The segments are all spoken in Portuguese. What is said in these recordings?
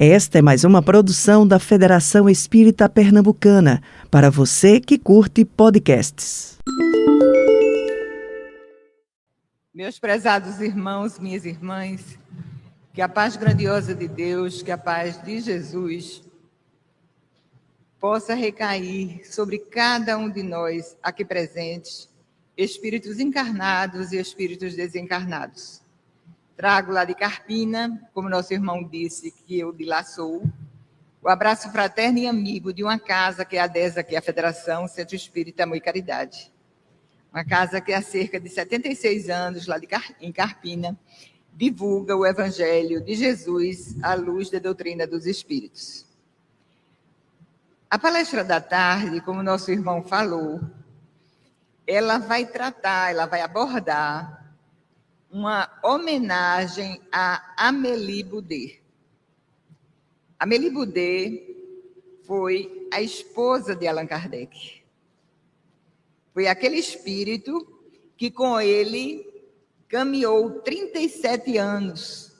Esta é mais uma produção da Federação Espírita Pernambucana, para você que curte podcasts. Meus prezados irmãos, minhas irmãs, que a paz grandiosa de Deus, que a paz de Jesus possa recair sobre cada um de nós aqui presentes, espíritos encarnados e espíritos desencarnados. Trago lá de Carpina, como nosso irmão disse, que eu de lá sou, o abraço fraterno e amigo de uma casa que é a DESA, que é a Federação Centro Espírita Amor e Caridade. Uma casa que há cerca de 76 anos, lá em Carpina, divulga o Evangelho de Jesus à luz da doutrina dos Espíritos. A palestra da tarde, como nosso irmão falou, ela vai abordar uma homenagem a Amélie Boudet. Amélie Boudet foi a esposa de Allan Kardec. Foi aquele espírito que com ele caminhou 37 anos.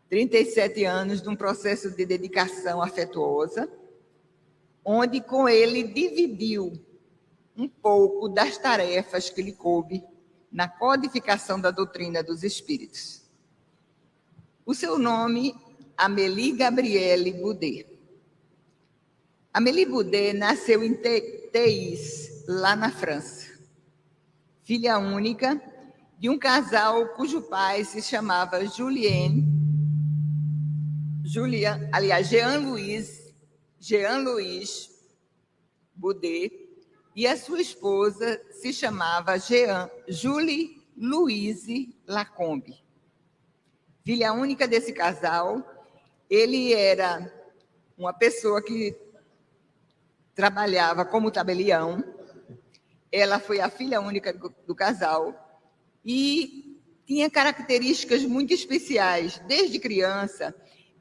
37 anos de um processo de dedicação afetuosa, onde com ele dividiu um pouco das tarefas que lhe coube na codificação da doutrina dos espíritos. O seu nome, Amélie Gabrielle Boudet. Amélie Boudet nasceu em Teis, lá na França. Filha única de um casal cujo pai se chamava Jean-Louis Boudet, e a sua esposa se chamava Julie Louise Lacombe. Filha única desse casal, ele era uma pessoa que trabalhava como tabelião. Ela foi a filha única do casal e tinha características muito especiais. Desde criança,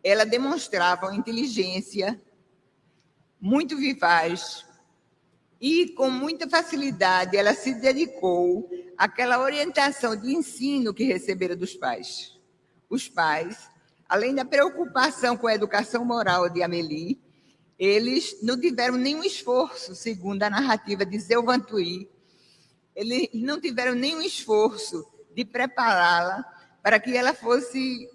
ela demonstrava uma inteligência muito vivaz e, com muita facilidade, ela se dedicou àquela orientação de ensino que recebera dos pais. Os pais, além da preocupação com a educação moral de Amélie, eles não tiveram nenhum esforço, segundo a narrativa de Zéu Vantuí, eles não tiveram nenhum esforço de prepará-la para que ela fosse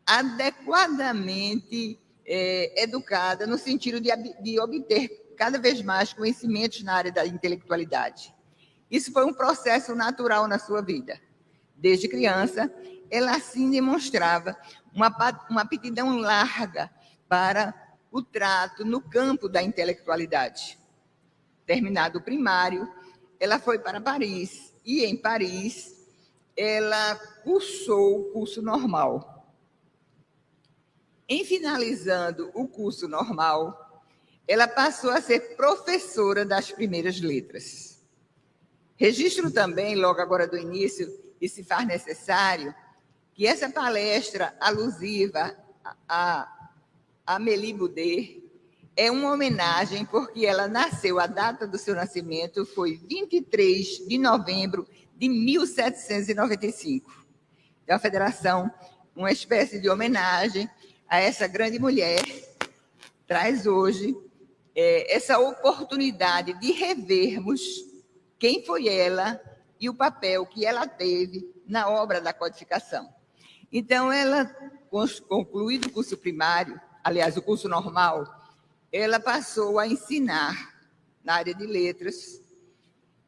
adequadamente educada, no sentido de obter cada vez mais conhecimentos na área da intelectualidade. Isso foi um processo natural na sua vida. Desde criança, ela assim demonstrava uma aptidão larga para o trato no campo da intelectualidade. Terminado o primário, ela foi para Paris, e em Paris ela cursou o curso normal. Em finalizando o curso normal, ela passou a ser professora das primeiras letras. Registro também, logo agora do início, e se faz necessário, que essa palestra alusiva a Amélie Boudet é uma homenagem porque ela nasceu, a data do seu nascimento foi 23 de novembro de 1795. Então, a Federação, uma espécie de homenagem a essa grande mulher, traz hoje essa oportunidade de revermos quem foi ela e o papel que ela teve na obra da codificação. Então, ela, concluído o curso primário, aliás, o curso normal, ela passou a ensinar na área de letras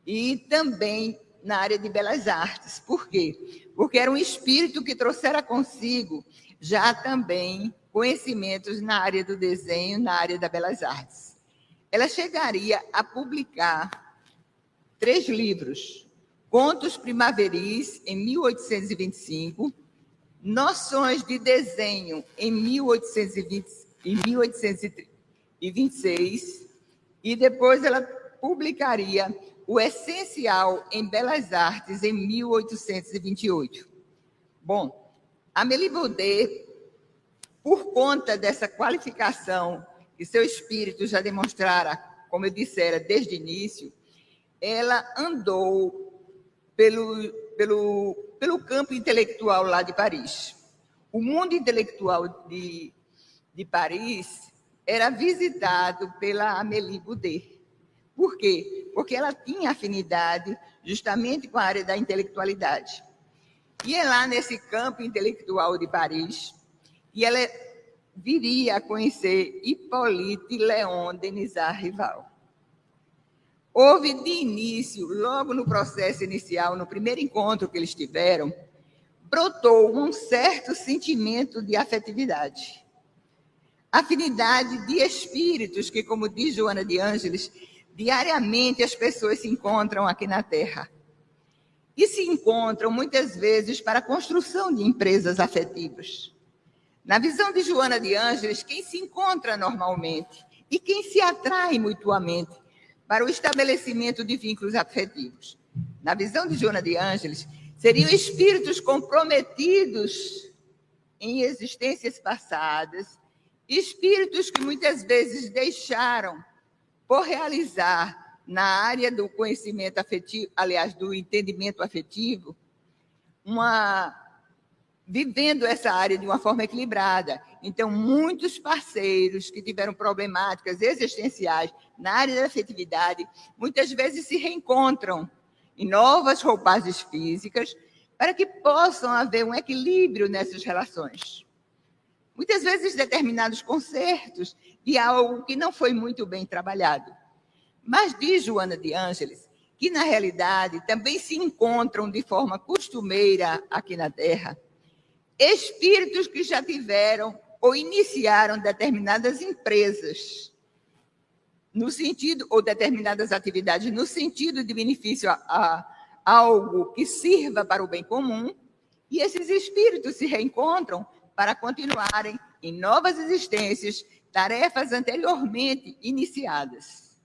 e também na área de belas artes. Por quê? Porque era um espírito que trouxera consigo já também conhecimentos na área do desenho, na área das belas artes. Ela chegaria a publicar 3 livros: Contos Primaveris, em 1825, Noções de Desenho, em 1826, e depois ela publicaria O Essencial em Belas Artes, em 1828. Bom, Amélie Boudet, por conta dessa qualificação que seu espírito já demonstrara, como eu dissera, desde o início, ela andou pelo campo intelectual lá de Paris. O mundo intelectual de Paris era visitado pela Amélie Boudet. Por quê? Porque ela tinha afinidade justamente com a área da intelectualidade. E é lá nesse campo intelectual de Paris que ela viria a conhecer Hippolyte Léon Denisard Rival. Houve de início, logo no processo inicial, no primeiro encontro que eles tiveram, brotou um certo sentimento de afetividade. Afinidade de espíritos que, como diz Joana de Ângeles, diariamente as pessoas se encontram aqui na Terra. E se encontram, muitas vezes, para a construção de empresas afetivas. Na visão de Joana de Ângeles, quem se encontra normalmente e quem se atrai mutuamente para o estabelecimento de vínculos afetivos. Na visão de Joana de Ângeles, seriam espíritos comprometidos em existências passadas, espíritos que muitas vezes deixaram por realizar na área do conhecimento afetivo, aliás, do entendimento afetivo, vivendo essa área de uma forma equilibrada. Então, muitos parceiros que tiveram problemáticas existenciais na área da afetividade, muitas vezes se reencontram em novas roupagens físicas para que possam haver um equilíbrio nessas relações. Muitas vezes determinados concertos de algo que não foi muito bem trabalhado. Mas diz Joana de Ângeles que, na realidade, também se encontram de forma costumeira aqui na Terra espíritos que já tiveram ou iniciaram determinadas empresas, no sentido, ou determinadas atividades, no sentido de benefício a algo que sirva para o bem comum, e esses espíritos se reencontram para continuarem em novas existências, tarefas anteriormente iniciadas.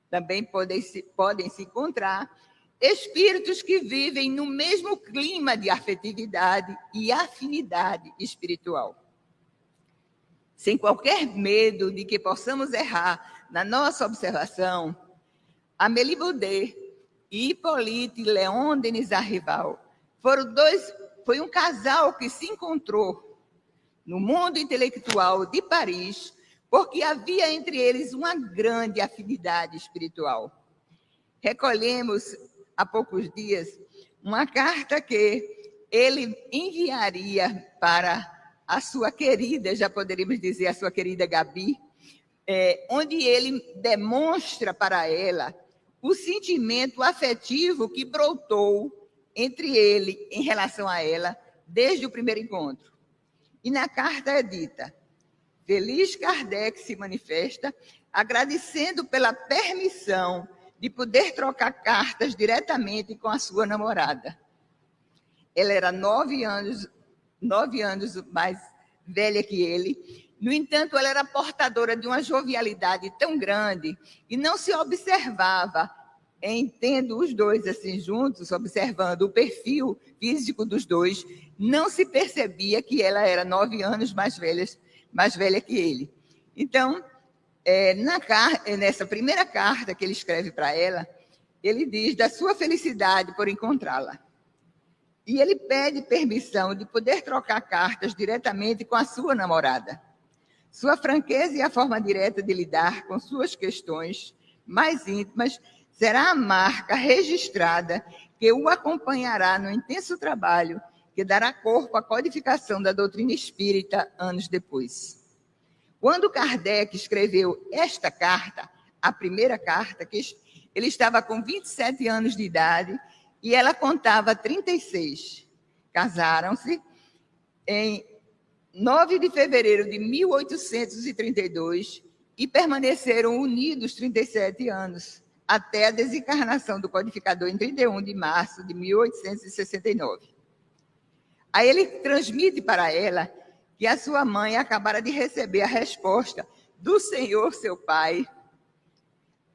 Também podem se encontrar espíritos que vivem no mesmo clima de afetividade e afinidade espiritual. Sem qualquer medo de que possamos errar na nossa observação, Amélie Boudet e Hippolyte Léon Denisard Rival foi um casal que se encontrou no mundo intelectual de Paris, porque havia entre eles uma grande afinidade espiritual. Recolhemos há poucos dias uma carta que ele enviaria para a sua querida, já poderíamos dizer, a sua querida Gabi, onde ele demonstra para ela o sentimento afetivo que brotou entre ele em relação a ela desde o primeiro encontro. E na carta é dita: feliz Kardec se manifesta agradecendo pela permissão de poder trocar cartas diretamente com a sua namorada. Ela era 9 anos mais velha que ele. No entanto, ela era portadora de uma jovialidade tão grande e não se observava, tendo os dois assim juntos, observando o perfil físico dos dois, não se percebia que ela era 9 anos mais velha que ele. Então, nessa primeira carta que ele escreve para ela, ele diz da sua felicidade por encontrá-la. E ele pede permissão de poder trocar cartas diretamente com a sua namorada. Sua franqueza e a forma direta de lidar com suas questões mais íntimas será a marca registrada que o acompanhará no intenso trabalho que dará corpo à codificação da doutrina espírita anos depois. Quando Kardec escreveu esta carta, a primeira carta, que ele estava com 27 anos de idade e ela contava 36. Casaram-se em 9 de fevereiro de 1832 e permaneceram unidos 37 anos, até a desencarnação do codificador em 31 de março de 1869. Aí ele transmite para ela que a sua mãe acabara de receber a resposta do Senhor, seu pai,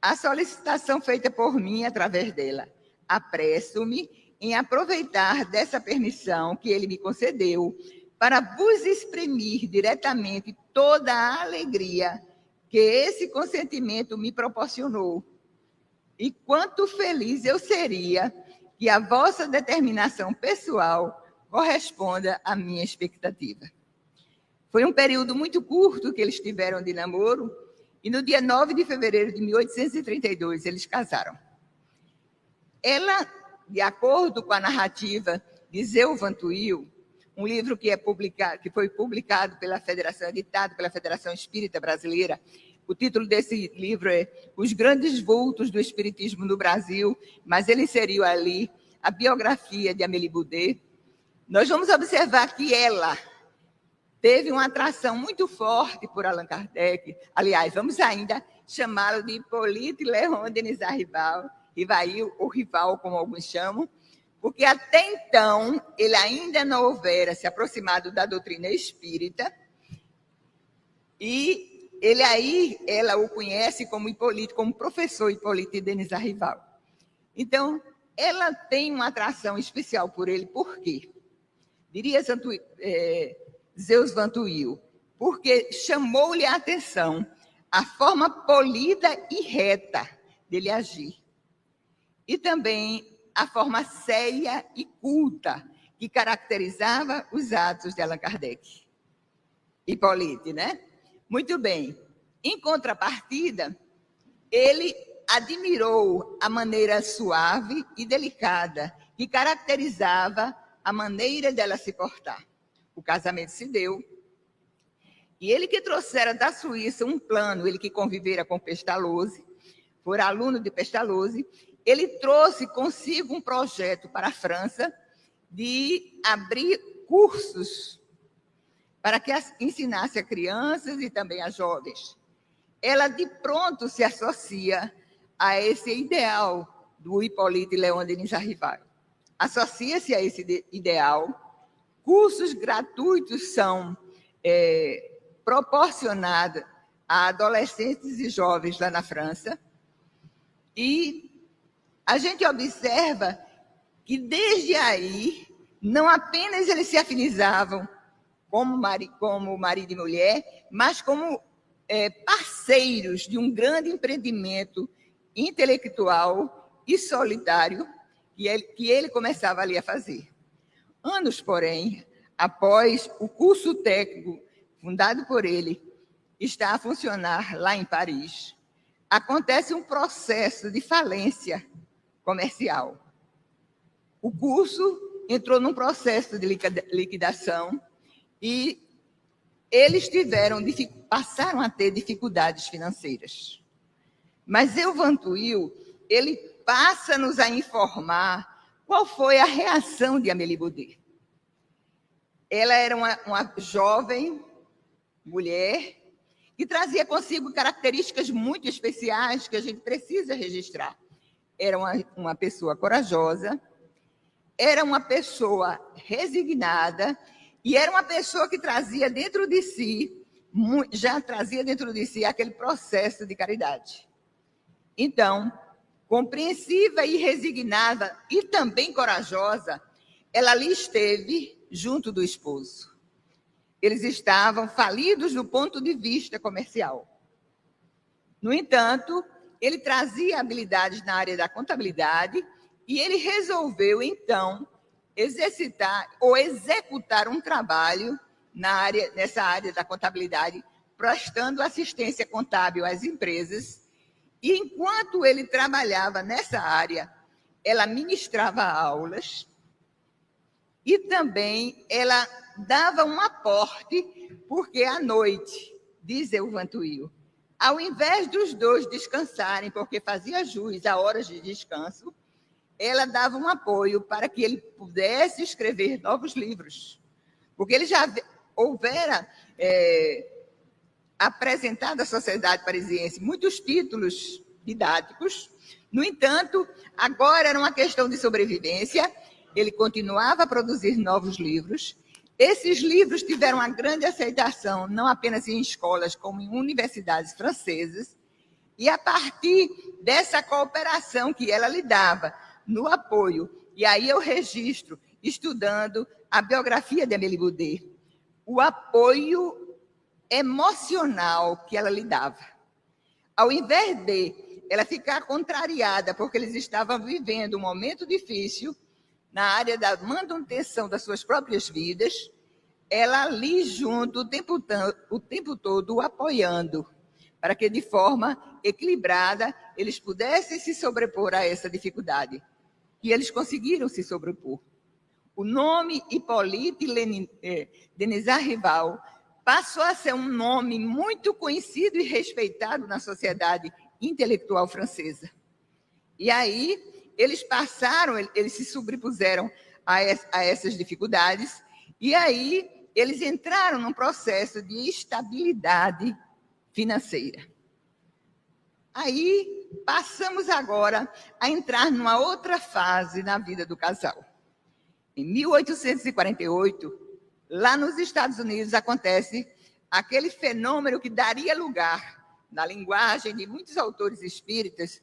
a solicitação feita por mim através dela. Apresso-me em aproveitar dessa permissão que ele me concedeu para vos exprimir diretamente toda a alegria que esse consentimento me proporcionou. E quanto feliz eu seria que a vossa determinação pessoal corresponda à minha expectativa. Foi um período muito curto que eles tiveram de namoro, e no dia 9 de fevereiro de 1832 eles casaram. Ela, de acordo com a narrativa de Zeu Van Tuyl, um livro que foi publicado pela Federação, editado pela Federação Espírita Brasileira. O título desse livro é Os Grandes Vultos do Espiritismo no Brasil, mas ele inseriu ali a biografia de Amélie Boudet. Nós vamos observar que ela teve uma atração muito forte por Allan Kardec. Aliás, vamos ainda chamá-lo de Hippolyte Léon Denis Rivail, ou Rival, como alguns chamam, porque até então ele ainda não houvera se aproximado da doutrina espírita, e ela o conhece como Hippolyte, como professor Hippolyte Denis Rivail. Então, ela tem uma atração especial por ele. Por quê? Diria Zeus Van Tuyl, porque chamou-lhe a atenção a forma polida e reta dele agir, e também a forma séria e culta que caracterizava os atos de Allan Kardec. Hippolyte, né? Muito bem. Em contrapartida, ele admirou a maneira suave e delicada que caracterizava a maneira dela se portar. O casamento se deu, e ele que trouxera da Suíça um plano, ele que convivera com Pestalozzi, foi aluno de Pestalozzi, ele trouxe consigo um projeto para a França de abrir cursos para que ensinasse a crianças e também a jovens. Ela, de pronto, se associa a esse ideal do Hippolyte Léon Denis Rivail. Associa-se a esse ideal. Cursos gratuitos são proporcionados a adolescentes e jovens lá na França. E a gente observa que, desde aí, não apenas eles se afinizavam como marido e mulher, mas como parceiros de um grande empreendimento intelectual e solidário que ele começava ali a fazer. Anos, porém, após o curso técnico fundado por ele estar a funcionar lá em Paris, acontece um processo de falência comercial. O curso entrou num processo de liquidação e eles passaram a ter dificuldades financeiras. Mas Zeu Van Tuyl, ele passa-nos a informar qual foi a reação de Amélie Boudet. Ela era uma jovem mulher que trazia consigo características muito especiais que a gente precisa registrar. Era uma pessoa corajosa, era uma pessoa resignada e era uma pessoa que trazia dentro de si, aquele processo de caridade. Então, compreensiva e resignada e também corajosa, ela ali esteve junto do esposo. Eles estavam falidos do ponto de vista comercial. No entanto, ele trazia habilidades na área da contabilidade e ele resolveu, então, executar um trabalho nessa área da contabilidade, prestando assistência contábil às empresas. E, enquanto ele trabalhava nessa área, ela ministrava aulas e também ela dava um aporte, porque à noite, diz Zeu Van Tuyl, ao invés dos dois descansarem, porque fazia jus a horas de descanso, ela dava um apoio para que ele pudesse escrever novos livros. Porque ele já houvera apresentado à sociedade parisiense muitos títulos didáticos. No entanto, agora era uma questão de sobrevivência. Ele continuava a produzir novos livros. Esses livros tiveram uma grande aceitação, não apenas em escolas, como em universidades francesas. E a partir dessa cooperação que ela lhe dava no apoio, e aí eu registro, estudando a biografia de Amélie Boudet, o apoio emocional que ela lhe dava. Ao invés de ela ficar contrariada, porque eles estavam vivendo um momento difícil na área da manutenção das suas próprias vidas, ela ali junto o tempo todo o apoiando, para que de forma equilibrada eles pudessem se sobrepor a essa dificuldade. E eles conseguiram se sobrepor. O nome Hippolyte Denisard Rival passou a ser um nome muito conhecido e respeitado na sociedade intelectual francesa. E aí eles se sobrepuseram a essas dificuldades, e aí eles entraram num processo de estabilidade financeira. Aí passamos agora a entrar numa outra fase na vida do casal. Em 1848, lá nos Estados Unidos, acontece aquele fenômeno que daria lugar, na linguagem de muitos autores espíritas,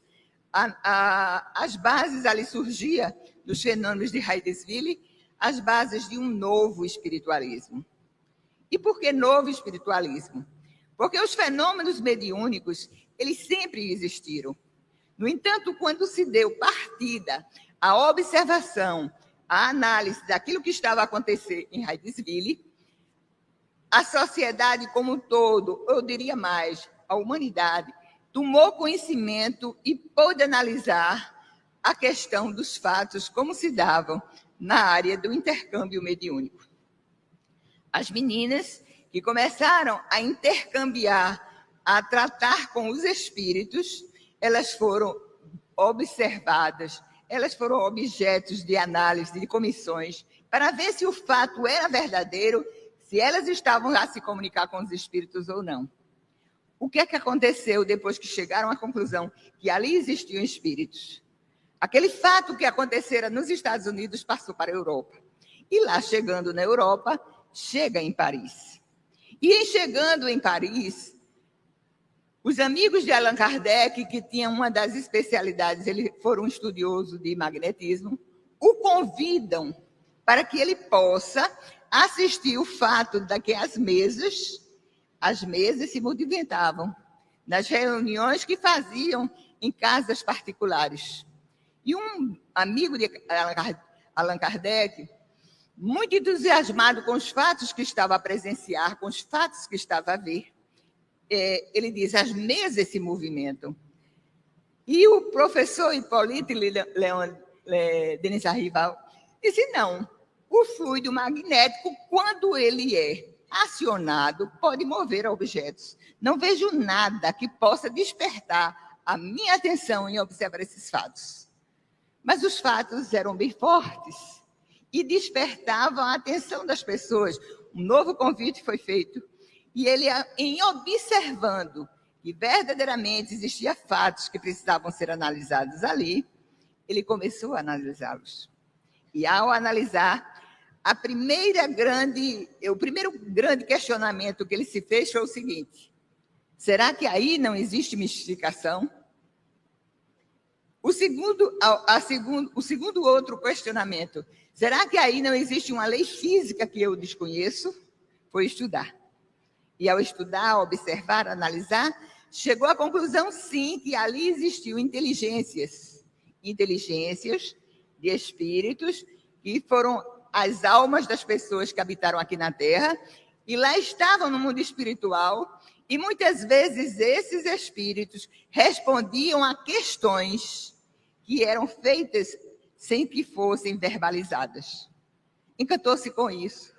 as bases ali surgia dos fenômenos de Hydesville, as bases de um novo espiritualismo. E por que novo espiritualismo? Porque os fenômenos mediúnicos, eles sempre existiram. No entanto, quando se deu partida à observação, à análise daquilo que estava a acontecer em Hydesville, a sociedade como um todo, eu diria mais, a humanidade, tomou conhecimento e pôde analisar a questão dos fatos como se davam na área do intercâmbio mediúnico. As meninas que começaram a intercambiar, a tratar com os espíritos, elas foram observadas, elas foram objetos de análise, de comissões, para ver se o fato era verdadeiro, se elas estavam a se comunicar com os espíritos ou não. O que é que aconteceu depois que chegaram à conclusão que ali existiam espíritos? Aquele fato que acontecera nos Estados Unidos passou para a Europa. E lá, chegando na Europa, chega em Paris. E em chegando em Paris, os amigos de Allan Kardec, que tinham uma das especialidades, ele foi um estudioso de magnetismo, o convidam para que ele possa assistir o fato de que as mesas se movimentavam nas reuniões que faziam em casas particulares. E um amigo de Allan Kardec, muito entusiasmado com os fatos que estava a presenciar, com os fatos que estava a ver, ele diz, as mesas se movimentam. E o professor Hippolyte Denisard Rival disse, não, o fluido magnético, quando ele é acionado, pode mover objetos. Não vejo nada que possa despertar a minha atenção em observar esses fatos. Mas os fatos eram bem fortes e despertavam a atenção das pessoas. Um novo convite foi feito. E ele, em observando que verdadeiramente existiam fatos que precisavam ser analisados ali, ele começou a analisá-los. E ao analisar, o primeiro grande questionamento que ele se fez foi o seguinte: será que aí não existe mistificação? O segundo outro questionamento, será que aí não existe uma lei física que eu desconheço? Foi estudar. E ao estudar, observar, analisar, chegou à conclusão, sim, que ali existiam inteligências de espíritos, que foram as almas das pessoas que habitaram aqui na Terra, e lá estavam no mundo espiritual, e muitas vezes esses espíritos respondiam a questões que eram feitas sem que fossem verbalizadas. Encantou-se com isso.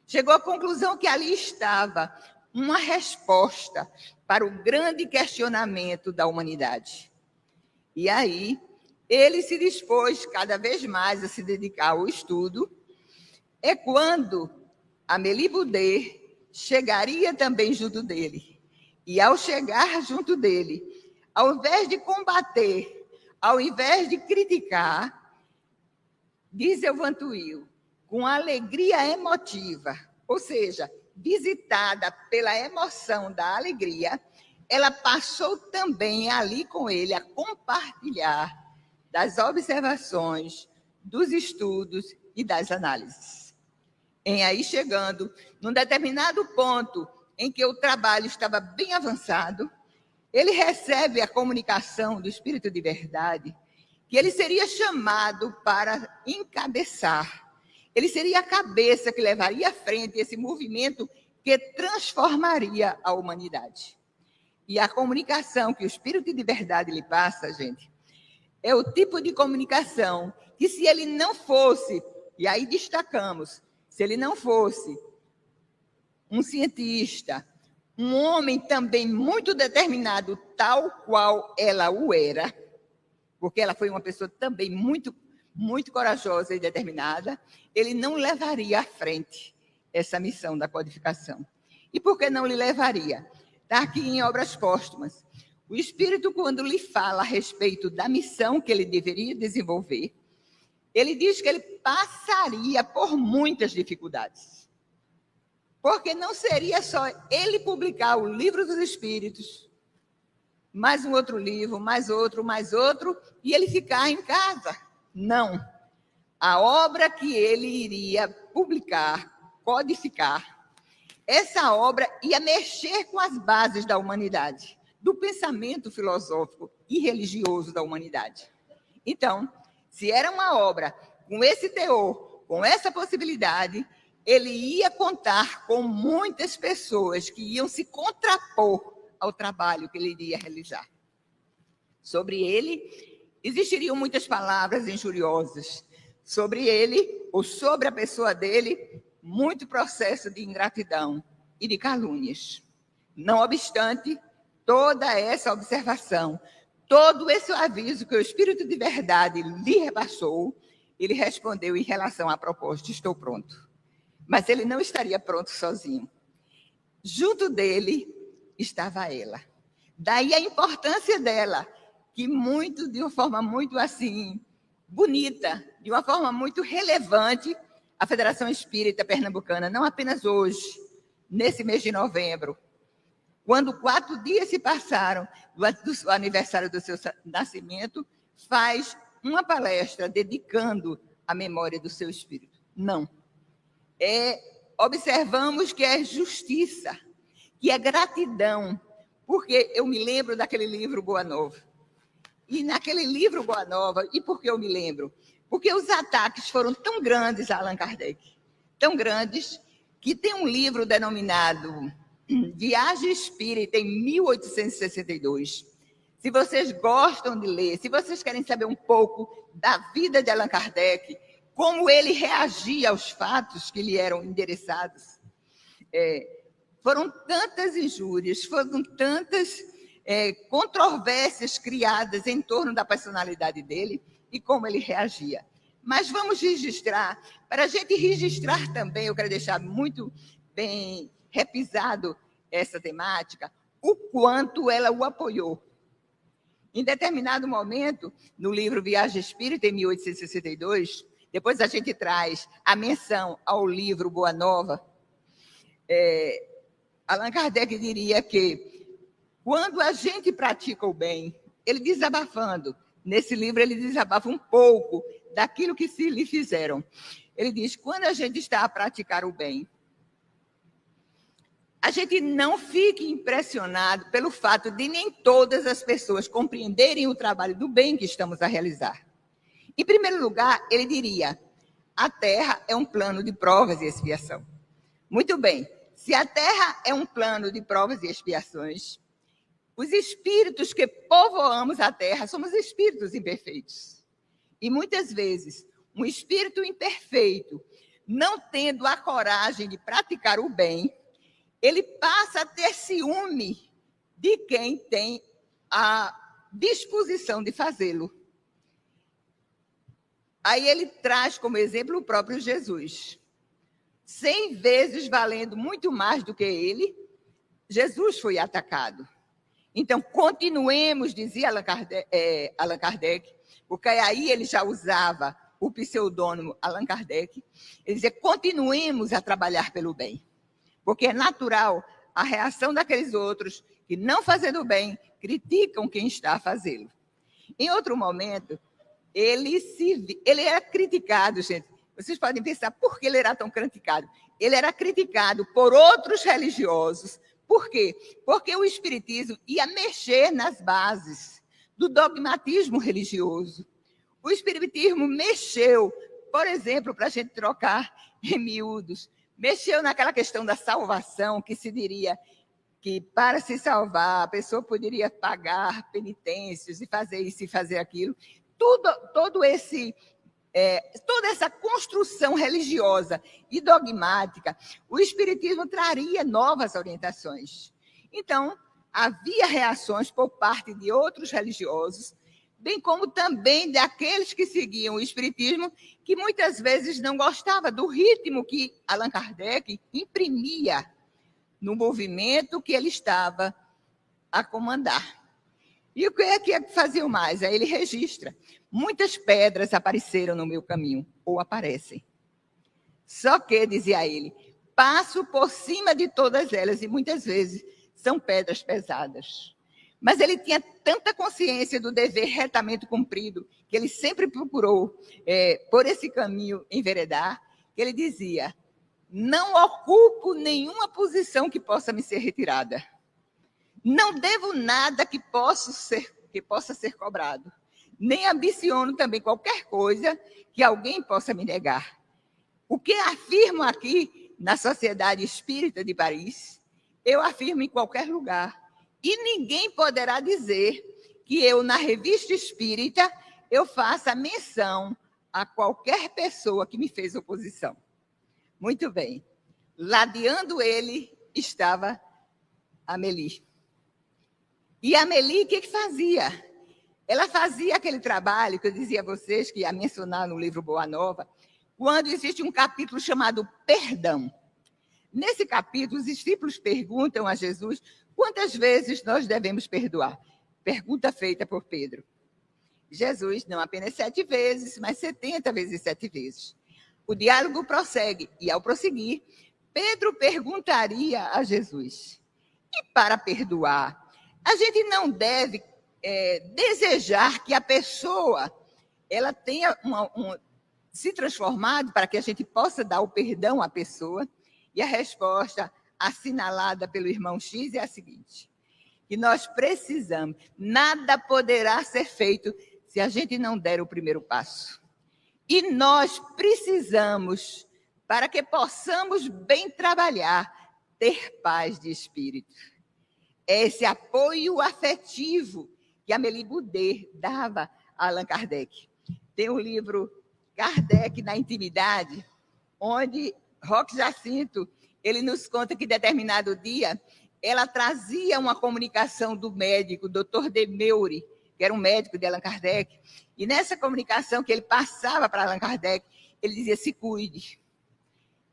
Chegou à conclusão que ali estava uma resposta para o grande questionamento da humanidade. E aí, ele se dispôs cada vez mais a se dedicar ao estudo. É quando Amélie Boudet chegaria também junto dele. E ao chegar junto dele, ao invés de combater, ao invés de criticar, diz Evantuil, com alegria emotiva, ou seja, visitada pela emoção da alegria, ela passou também ali com ele a compartilhar das observações, dos estudos e das análises. Em aí chegando, num determinado ponto em que o trabalho estava bem avançado, ele recebe a comunicação do Espírito de Verdade, que ele seria chamado para encabeçar Ele seria a cabeça que levaria à frente esse movimento que transformaria a humanidade. E a comunicação que o Espírito de verdade lhe passa, gente, é o tipo de comunicação que, se ele não fosse, e aí destacamos, se ele não fosse um cientista, um homem também muito determinado, tal qual ela o era, porque ela foi uma pessoa também muito, muito corajosa e determinada, ele não levaria à frente essa missão da codificação. E por que não lhe levaria? Está aqui em Obras Póstumas. O Espírito, quando lhe fala a respeito da missão que ele deveria desenvolver, ele diz que ele passaria por muitas dificuldades. Porque não seria só ele publicar o Livro dos Espíritos, mais um outro livro, mais outro, e ele ficar em casa. Não. A obra que ele iria publicar, codificar, essa obra ia mexer com as bases da humanidade, do pensamento filosófico e religioso da humanidade. Então, se era uma obra com esse teor, com essa possibilidade, ele ia contar com muitas pessoas que iam se contrapor ao trabalho que ele iria realizar. Sobre ele, existiriam muitas palavras injuriosas. Sobre ele, ou sobre a pessoa dele, muito processo de ingratidão e de calúnias. Não obstante toda essa observação, todo esse aviso que o Espírito de verdade lhe repassou, ele respondeu em relação à proposta: estou pronto. Mas ele não estaria pronto sozinho. Junto dele estava ela. Daí a importância dela, que de uma forma muito assim, bonita, de uma forma muito relevante, a Federação Espírita Pernambucana, não apenas hoje, nesse mês de novembro, quando 4 dias se passaram do aniversário do seu nascimento, faz uma palestra dedicando a memória do seu espírito. Não. Observamos que é justiça, que é gratidão, porque eu me lembro daquele livro Boa Nova. E naquele livro Boa Nova, e por que eu me lembro? Porque os ataques foram tão grandes a Allan Kardec, tão grandes, que tem um livro denominado Viagem Espírita, em 1862. Se vocês gostam de ler, se vocês querem saber um pouco da vida de Allan Kardec, como ele reagia aos fatos que lhe eram endereçados, foram tantas injúrias, foram tantas controvérsias criadas em torno da personalidade dele e como ele reagia. Mas vamos registrar, para a gente registrar também, eu quero deixar muito bem repisado essa temática, o quanto ela o apoiou. Em determinado momento, no livro Viagem Espírita, em 1862, depois a gente traz a menção ao livro Boa Nova, Allan Kardec diria que, quando a gente pratica o bem, ele desabafando, nesse livro ele desabafa um pouco daquilo que se lhe fizeram. Ele diz, quando a gente está a praticar o bem, a gente não fique impressionado pelo fato de nem todas as pessoas compreenderem o trabalho do bem que estamos a realizar. Em primeiro lugar, ele diria, a Terra é um plano de provas e expiação. Muito bem, se a Terra é um plano de provas e expiações, os espíritos que povoamos a Terra somos espíritos imperfeitos. E muitas vezes, um espírito imperfeito, não tendo a coragem de praticar o bem, ele passa a ter ciúme de quem tem a disposição de fazê-lo. Aí ele traz como exemplo o próprio Jesus. 100 vezes valendo muito mais do que ele, Jesus foi atacado. Então, continuemos, dizia Allan Kardec, porque aí ele já usava o pseudônimo Allan Kardec, ele dizia, continuemos a trabalhar pelo bem. Porque é natural a reação daqueles outros que, não fazendo bem, criticam quem está a fazê-lo. Em outro momento, ele era criticado, gente. Vocês podem pensar, por que ele era tão criticado? Ele era criticado por outros religiosos. Por quê? Porque o espiritismo ia mexer nas bases do dogmatismo religioso. O espiritismo mexeu por exemplo, para a gente trocar em miúdos, mexeu naquela questão da salvação, que se diria que para se salvar a pessoa poderia pagar penitências e fazer isso e fazer aquilo. Toda essa construção religiosa e dogmática, o Espiritismo traria novas orientações. Então, havia reações por parte de outros religiosos, bem como também daqueles que seguiam o Espiritismo, que muitas vezes não gostava do ritmo que Allan Kardec imprimia no movimento que ele estava a comandar. E o que é que faziam mais? Aí ele registra. Muitas pedras apareceram no meu caminho, ou aparecem. Só que, dizia ele, passo por cima de todas elas, e muitas vezes são pedras pesadas. Mas ele tinha tanta consciência do dever retamente cumprido, que ele sempre procurou, por esse caminho, enveredar, que ele dizia, não ocupo nenhuma posição que possa me ser retirada. Não devo nada que possa ser cobrado. Nem ambiciono também qualquer coisa que alguém possa me negar. O que afirmo aqui na Sociedade Espírita de Paris, eu afirmo em qualquer lugar. E ninguém poderá dizer que eu, na Revista Espírita, eu faça menção a qualquer pessoa que me fez oposição. Muito bem. Ladeando ele estava Amélie. E a Amélie, o que fazia? Ela fazia aquele trabalho que eu dizia a vocês, que ia mencionar no livro Boa Nova, quando existe um capítulo chamado Perdão. Nesse capítulo, os discípulos perguntam a Jesus quantas vezes nós devemos perdoar. Pergunta feita por Pedro. Jesus, não apenas 7 vezes, mas 70 vezes 7 vezes. O diálogo prossegue, e ao prosseguir, Pedro perguntaria a Jesus, e para perdoar, a gente não deve desejar que a pessoa ela tenha se transformado para que a gente possa dar o perdão à pessoa? E a resposta assinalada pelo irmão X é a seguinte, que nós precisamos, nada poderá ser feito se a gente não der o primeiro passo. E nós precisamos, para que possamos bem trabalhar, ter paz de espírito. Esse apoio afetivo que Amélie Boudet dava a Allan Kardec. Tem um livro, Kardec na Intimidade, onde Roque Jacinto, ele nos conta que, determinado dia, ela trazia uma comunicação do médico, Dr. Demeure, que era um médico de Allan Kardec, e nessa comunicação que ele passava para Allan Kardec, ele dizia, se cuide.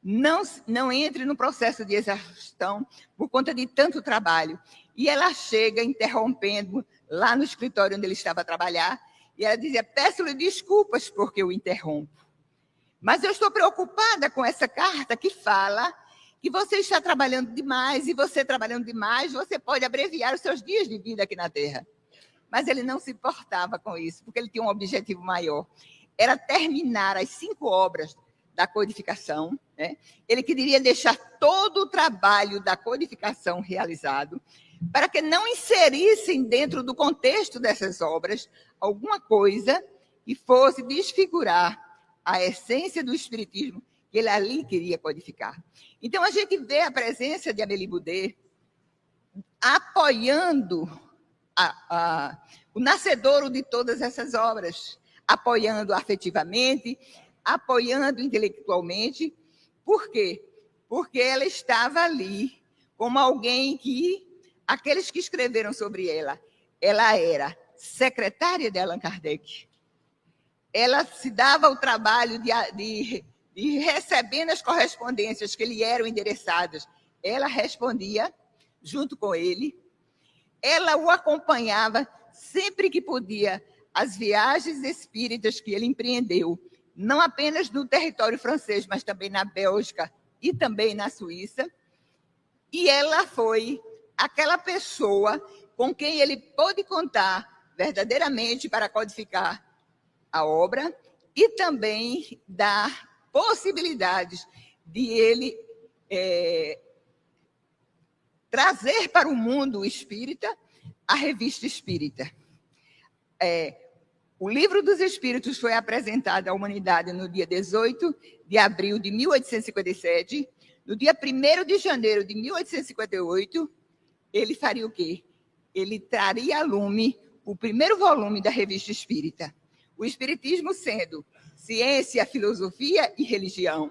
Não entre no processo de exaustão por conta de tanto trabalho. E ela chega interrompendo lá no escritório onde ele estava a trabalhar, e ela dizia, peço-lhe desculpas porque eu interrompo. Mas eu estou preocupada com essa carta que fala que você está trabalhando demais, e você trabalhando demais, você pode abreviar os seus dias de vida aqui na Terra. Mas ele não se importava com isso, porque ele tinha um objetivo maior. Era terminar as 5 obras da codificação, né? Ele queria deixar todo o trabalho da codificação realizado, para que não inserissem dentro do contexto dessas obras alguma coisa que fosse desfigurar a essência do Espiritismo que ele ali queria codificar. Então, a gente vê a presença de Amélie Boudet apoiando o nascedouro de todas essas obras, apoiando afetivamente, apoiando intelectualmente. Por quê? Porque ela estava ali como alguém que, aqueles que escreveram sobre ela era secretária de Allan Kardec. Ela se dava o trabalho de recebendo as correspondências que lhe eram endereçadas. Ela respondia junto com ele. Ela o acompanhava sempre que podia as viagens espíritas que ele empreendeu, não apenas no território francês, mas também na Bélgica e também na Suíça. E ela foi aquela pessoa com quem ele pôde contar verdadeiramente para codificar a obra e também dar possibilidades de ele trazer para o mundo espírita a Revista Espírita. O Livro dos Espíritos foi apresentado à humanidade no dia 18 de abril de 1857. No dia 1º de janeiro de 1858, ele faria o quê? Ele traria a lume o primeiro volume da Revista Espírita. O Espiritismo sendo ciência, filosofia e religião.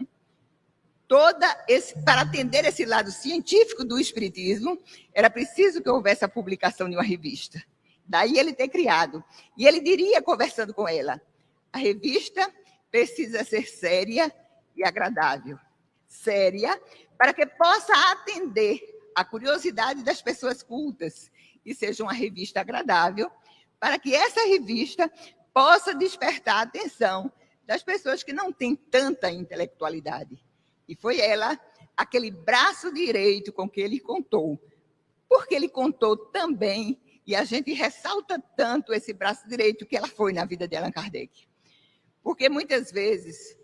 Para atender esse lado científico do Espiritismo, era preciso que houvesse a publicação de uma revista. Daí ele ter criado. E ele diria, conversando com ela, a revista precisa ser séria e agradável. Séria, para que possa atender a curiosidade das pessoas cultas e seja uma revista agradável, para que essa revista possa despertar a atenção das pessoas que não têm tanta intelectualidade. E foi ela, aquele braço direito com que ele contou. Porque ele contou também, e a gente ressalta tanto esse braço direito que ela foi na vida de Allan Kardec. Porque muitas vezes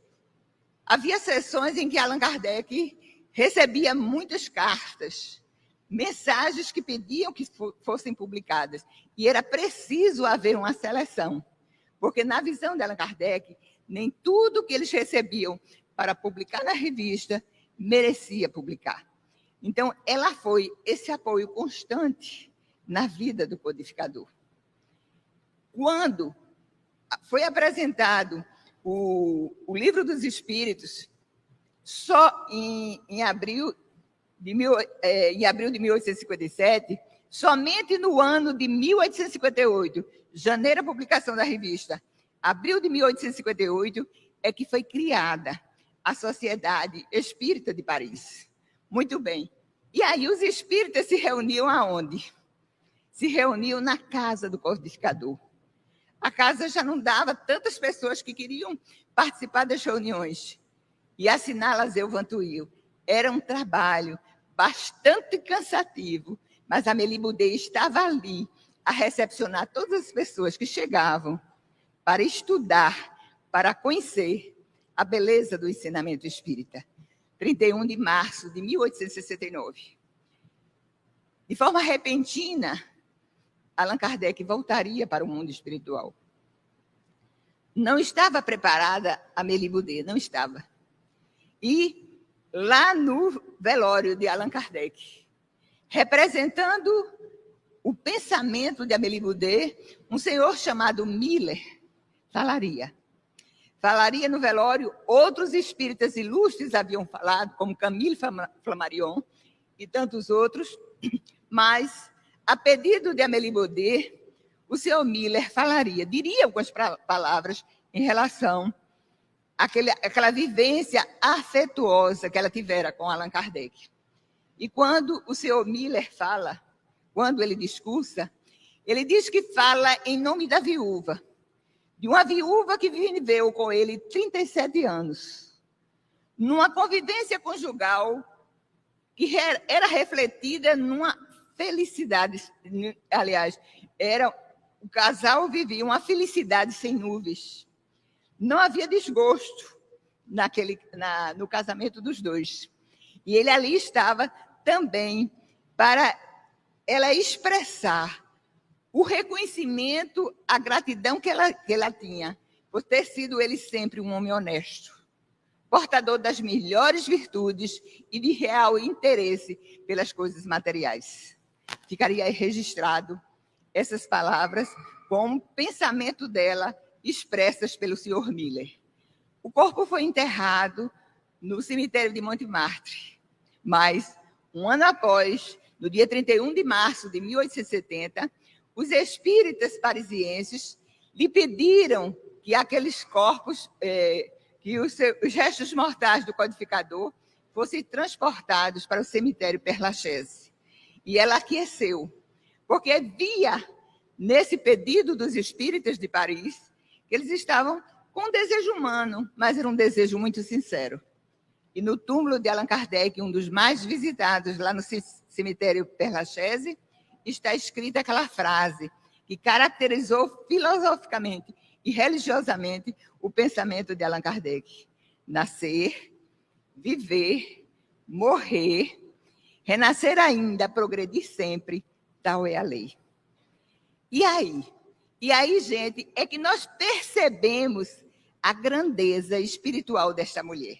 havia sessões em que Allan Kardec recebia muitas cartas, mensagens que pediam que fossem publicadas. E era preciso haver uma seleção. Porque na visão de Allan Kardec, nem tudo que eles recebiam para publicar na revista merecia publicar. Então, ela foi esse apoio constante na vida do codificador. Quando foi apresentado o Livro dos Espíritos, só em abril de 1857, somente no ano de 1858, janeiro a publicação da revista, abril de 1858, é que foi criada a Sociedade Espírita de Paris. Muito bem. E aí os espíritas se reuniam aonde? Se reuniam na casa do codificador. A casa já não dava tantas pessoas que queriam participar das reuniões e assiná-las eu vantuil. Era um trabalho bastante cansativo, mas a Amélie Boudet estava ali a recepcionar todas as pessoas que chegavam para estudar, para conhecer a beleza do ensinamento espírita. 31 de março de 1869. De forma repentina, Allan Kardec voltaria para o mundo espiritual. Não estava preparada a Amélie Boudet, não estava. E lá no velório de Allan Kardec, representando o pensamento de Amélie Boudet, um senhor chamado Miller falaria. Falaria no velório, outros espíritas ilustres haviam falado, como Camille Flammarion e tantos outros, mas, a pedido de Amélie Boudet, o senhor Miller falaria, diria algumas palavras em relação àquela vivência afetuosa que ela tivera com Allan Kardec. E quando o senhor Miller fala, quando ele discursa, ele diz que fala em nome da viúva, de uma viúva que viveu com ele 37 anos, numa convivência conjugal que era refletida numa felicidade. Aliás, o casal vivia uma felicidade sem nuvens. Não havia desgosto no casamento dos dois. E ele ali estava também para ela expressar o reconhecimento, a gratidão que ela tinha por ter sido ele sempre um homem honesto, portador das melhores virtudes e de real interesse pelas coisas materiais. Ficaria aí registrado essas palavras como pensamento dela expressas pelo senhor Miller. O corpo foi enterrado no cemitério de Montmartre, mas, um ano após, no dia 31 de março de 1870, os espíritas parisienses lhe pediram que aqueles corpos, que os restos mortais do codificador fossem transportados para o cemitério Père Lachaise. E ela aqueceu, porque via nesse pedido dos espíritas de Paris que eles estavam com um desejo humano, mas era um desejo muito sincero. E no túmulo de Allan Kardec, um dos mais visitados lá no cemitério Père Lachaise, está escrita aquela frase que caracterizou filosoficamente e religiosamente o pensamento de Allan Kardec. Nascer, viver, morrer, renascer ainda, progredir sempre, tal é a lei. E aí, E aí, gente, é que nós percebemos a grandeza espiritual desta mulher.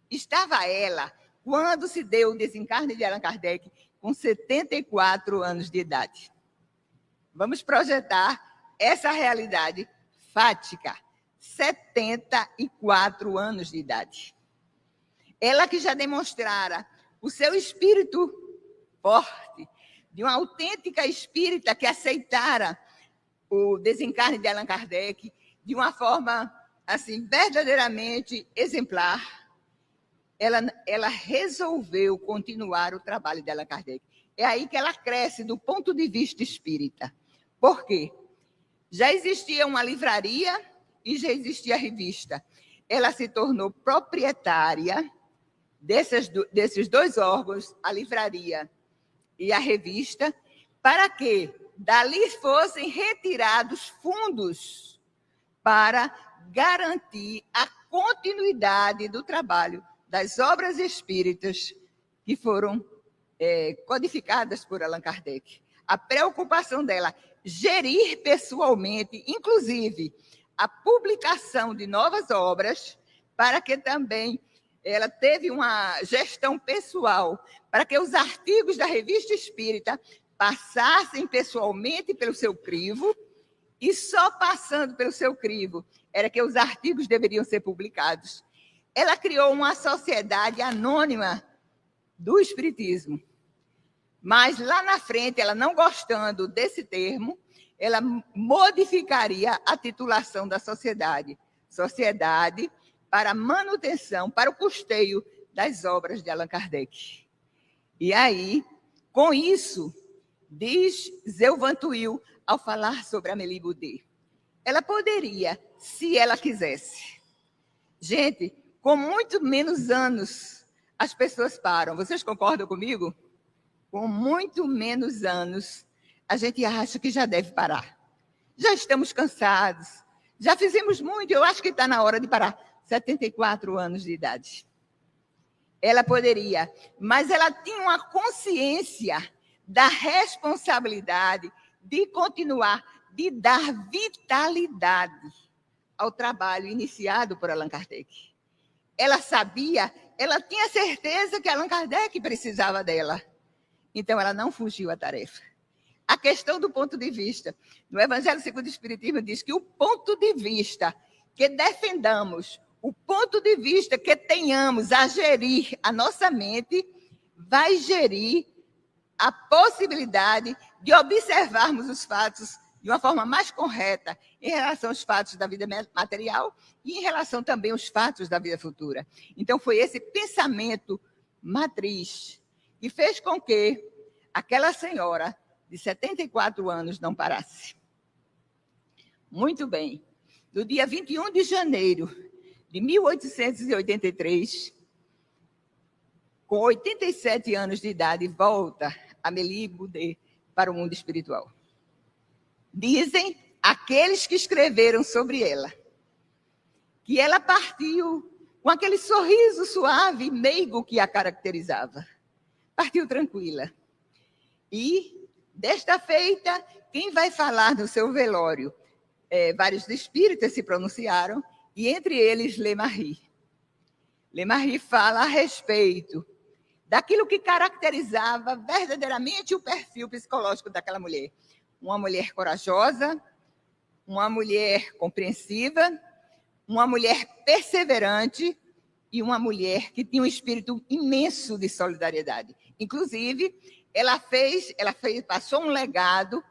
Estava ela, quando se deu o desencarne de Allan Kardec, com 74 anos de idade. Vamos projetar essa realidade fática, 74 anos de idade. Ela que já demonstrara o seu espírito forte, de uma autêntica espírita que aceitara o desencarne de Allan Kardec de uma forma assim verdadeiramente exemplar, ela resolveu continuar o trabalho de Allan Kardec. É aí que ela cresce do ponto de vista espírita. Por quê? Já existia uma livraria e já existia a revista. Ela se tornou proprietária desses dois órgãos, a livraria e a revista, para que dali fossem retirados fundos para garantir a continuidade do trabalho das obras espíritas que foram codificadas por Allan Kardec. A preocupação dela, gerir pessoalmente, inclusive, a publicação de novas obras, para que também ela teve uma gestão pessoal, para que os artigos da Revista Espírita passassem pessoalmente pelo seu crivo, e só passando pelo seu crivo era que os artigos deveriam ser publicados. Ela criou uma sociedade anônima do Espiritismo. Mas lá na frente, ela não gostando desse termo, ela modificaria a titulação da sociedade. Sociedade para manutenção, para o custeio das obras de Allan Kardec. E aí, com isso, diz Zéu Vantuil, ao falar sobre Amélie Boudet, ela poderia, se ela quisesse. Gente, com muito menos anos, as pessoas param. Vocês concordam comigo? Com muito menos anos, a gente acha que já deve parar. Já estamos cansados, já fizemos muito, eu acho que está na hora de parar. 74 anos de idade. Ela poderia, mas ela tinha uma consciência da responsabilidade de continuar, de dar vitalidade ao trabalho iniciado por Allan Kardec. Ela sabia, ela tinha certeza que Allan Kardec precisava dela. Então, ela não fugiu à tarefa. A questão do ponto de vista, no Evangelho segundo o Espiritismo, diz que o ponto de vista que defendamos, o ponto de vista que tenhamos a gerir a nossa mente, vai gerir a possibilidade de observarmos os fatos de uma forma mais correta em relação aos fatos da vida material e em relação também aos fatos da vida futura. Então, foi esse pensamento matriz que fez com que aquela senhora de 74 anos não parasse. Muito bem. No dia 21 de janeiro de 1883, com 87 anos de idade, volta Amélie Boudet para o mundo espiritual. Dizem aqueles que escreveram sobre ela que ela partiu com aquele sorriso suave e meigo que a caracterizava. Partiu tranquila. E, desta feita, quem vai falar no seu velório? Vários espíritas se pronunciaram, e entre eles Lemarie. Lemarie fala a respeito daquilo que caracterizava verdadeiramente o perfil psicológico daquela mulher. Uma mulher corajosa, uma mulher compreensiva, uma mulher perseverante e uma mulher que tinha um espírito imenso de solidariedade. Inclusive, ela passou um legado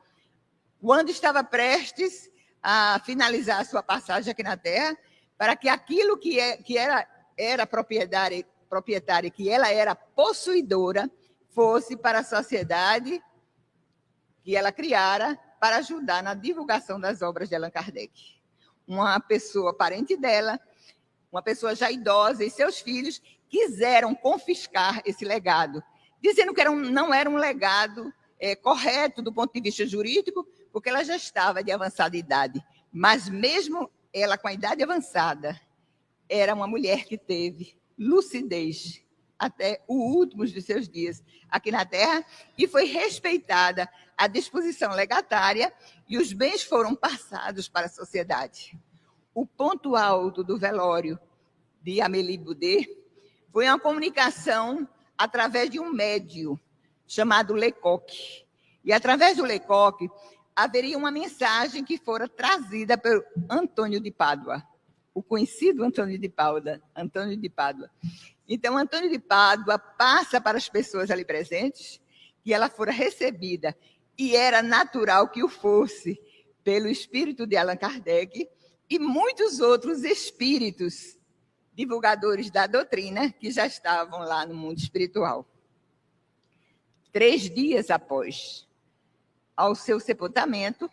quando estava prestes a finalizar a sua passagem aqui na Terra, para que aquilo que era proprietária, que ela era possuidora, fosse para a sociedade que ela criara para ajudar na divulgação das obras de Allan Kardec. Uma pessoa parente dela, uma pessoa já idosa e seus filhos quiseram confiscar esse legado, dizendo que não era um legado correto do ponto de vista jurídico, porque ela já estava de avançada idade. Mas mesmo ela com a idade avançada, era uma mulher que teve lucidez até o último dos seus dias aqui na Terra, e foi respeitada a disposição legatária e os bens foram passados para a sociedade. O ponto alto do velório de Amélie Boudet foi uma comunicação através de um médium chamado Lecoq. E através do Lecoq haveria uma mensagem que fora trazida por Antônio de Pádua, o conhecido Antônio de Pádua. Então, Antônio de Pádua passa para as pessoas ali presentes que ela fora recebida, e era natural que o fosse, pelo espírito de Allan Kardec e muitos outros espíritos divulgadores da doutrina que já estavam lá no mundo espiritual. 3 dias após ao seu sepultamento,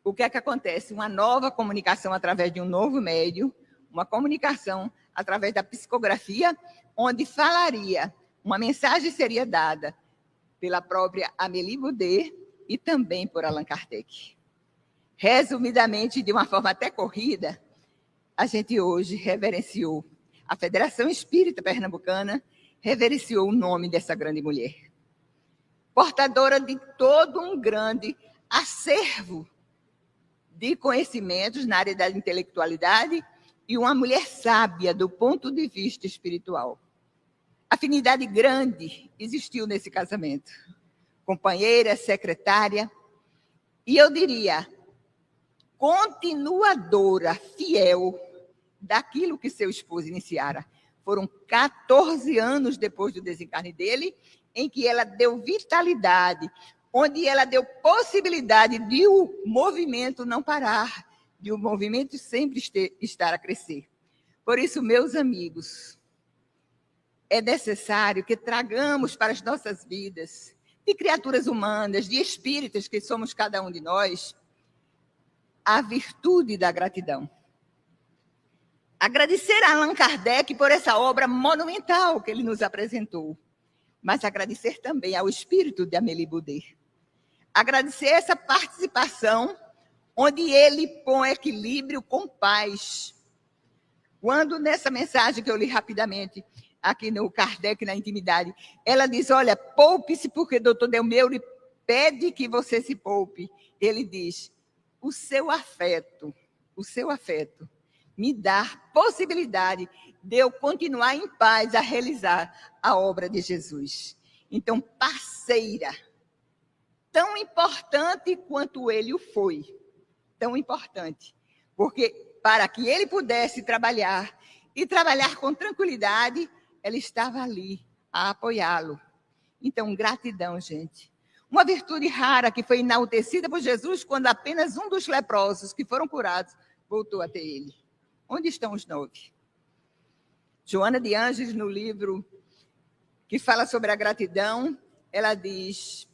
o que é que acontece? Uma nova comunicação através de um novo médium, uma comunicação através da psicografia, onde falaria, uma mensagem seria dada pela própria Amélie Boudet e também por Allan Kardec. Resumidamente, de uma forma até corrida, a gente hoje reverenciou, a Federação Espírita Pernambucana reverenciou o nome dessa grande mulher, portadora de todo um grande acervo de conhecimentos na área da intelectualidade e uma mulher sábia do ponto de vista espiritual. Afinidade grande existiu nesse casamento. Companheira, secretária, e eu diria, continuadora, fiel daquilo que seu esposo iniciara. Foram 14 anos depois do desencarne dele, em que ela deu vitalidade, onde ela deu possibilidade de o movimento não parar, de o movimento sempre estar a crescer. Por isso, meus amigos, é necessário que tragamos para as nossas vidas, de criaturas humanas, de espíritos que somos cada um de nós, a virtude da gratidão. Agradecer a Allan Kardec por essa obra monumental que ele nos apresentou, mas agradecer também ao espírito de Amélie Boudet. Agradecer essa participação, onde ele põe equilíbrio com paz. Quando nessa mensagem que eu li rapidamente, aqui no Kardec, na intimidade, ela diz, olha, poupe-se porque doutor Delmeure pede que você se poupe. Ele diz, o seu afeto me dá possibilidade de eu continuar em paz a realizar a obra de Jesus. Então, parceira, tão importante quanto ele o foi, tão importante, porque para que ele pudesse trabalhar, e trabalhar com tranquilidade, ela estava ali a apoiá-lo. Então, gratidão, gente. Uma virtude rara que foi enaltecida por Jesus quando apenas um dos leprosos que foram curados voltou até ele. Onde estão os 9? Joana de Ângeles, no livro que fala sobre a gratidão, ela diz,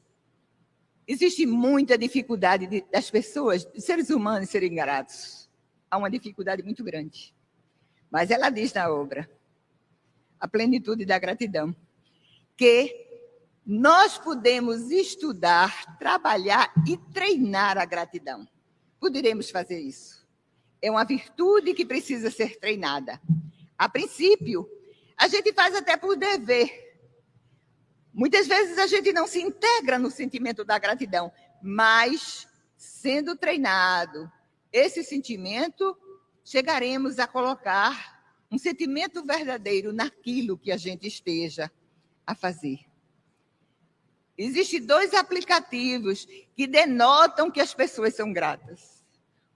existe muita dificuldade das pessoas, dos seres humanos, serem gratos. Há uma dificuldade muito grande. Mas ela diz na obra, a plenitude da gratidão, que nós podemos estudar, trabalhar e treinar a gratidão. Poderemos fazer isso. É uma virtude que precisa ser treinada. A princípio, a gente faz até por dever. Muitas vezes a gente não se integra no sentimento da gratidão, mas, sendo treinado esse sentimento, chegaremos a colocar um sentimento verdadeiro naquilo que a gente esteja a fazer. Existem 2 aplicativos que denotam que as pessoas são gratas.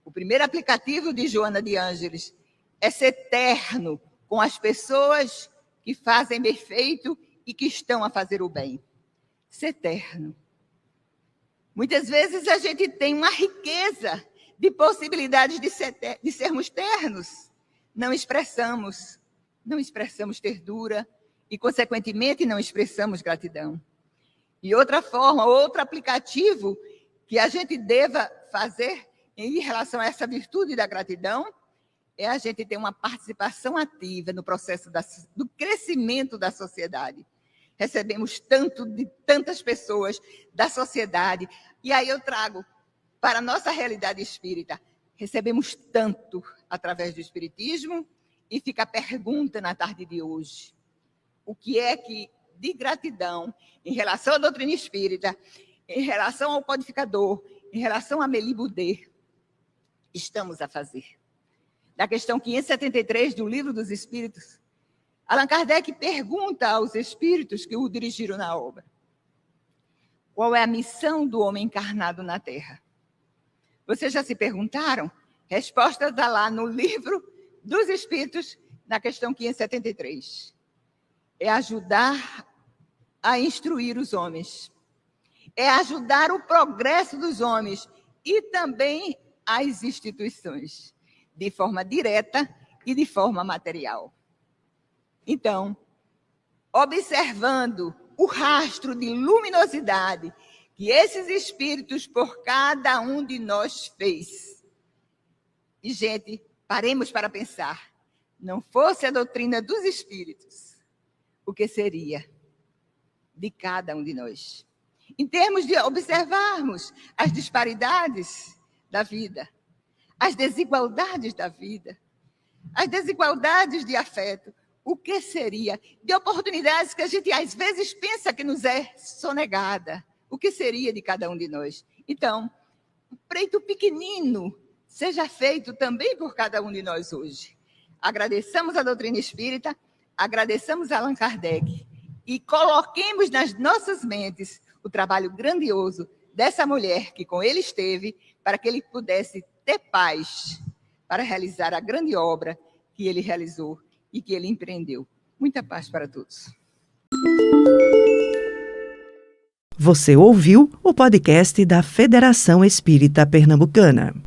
O primeiro aplicativo de Joana de Ângeles é ser terno com as pessoas que fazem bem feito e que estão a fazer o bem. Ser terno. Muitas vezes a gente tem uma riqueza de possibilidades de sermos ternos. Não expressamos ternura e, consequentemente, não expressamos gratidão. E outra forma, outro aplicativo que a gente deva fazer em relação a essa virtude da gratidão é a gente ter uma participação ativa no processo do crescimento da sociedade. Recebemos tanto de tantas pessoas da sociedade, e aí eu trago para a nossa realidade espírita. Recebemos tanto através do espiritismo, e fica a pergunta na tarde de hoje. o que é que, de gratidão, em relação à doutrina espírita, em relação ao codificador, em relação a Mélie Boudet, estamos a fazer. Da questão 573 do Livro dos Espíritos, Allan Kardec pergunta aos espíritos que o dirigiram na obra: qual é a missão do homem encarnado na Terra? Vocês já se perguntaram? Resposta está lá no Livro dos Espíritos, na questão 573. É ajudar a instruir os homens. É ajudar o progresso dos homens e também as instituições, de forma direta e de forma material. Então, observando o rastro de luminosidade que esses espíritos por cada um de nós fez. E, gente, paremos para pensar. Não fosse a doutrina dos espíritos, o que seria de cada um de nós? Em termos de observarmos as disparidades da vida, as desigualdades da vida, as desigualdades de afeto, o que seria de oportunidades que a gente às vezes pensa que nos é sonegada, o que seria de cada um de nós? Então, o preito pequenino seja feito também por cada um de nós hoje. Agradeçamos a doutrina espírita, agradeçamos a Allan Kardec e coloquemos nas nossas mentes o trabalho grandioso dessa mulher que com ele esteve, para que ele pudesse ter paz para realizar a grande obra que ele realizou e que ele empreendeu. Muita paz para todos. Você ouviu o podcast da Federação Espírita Pernambucana.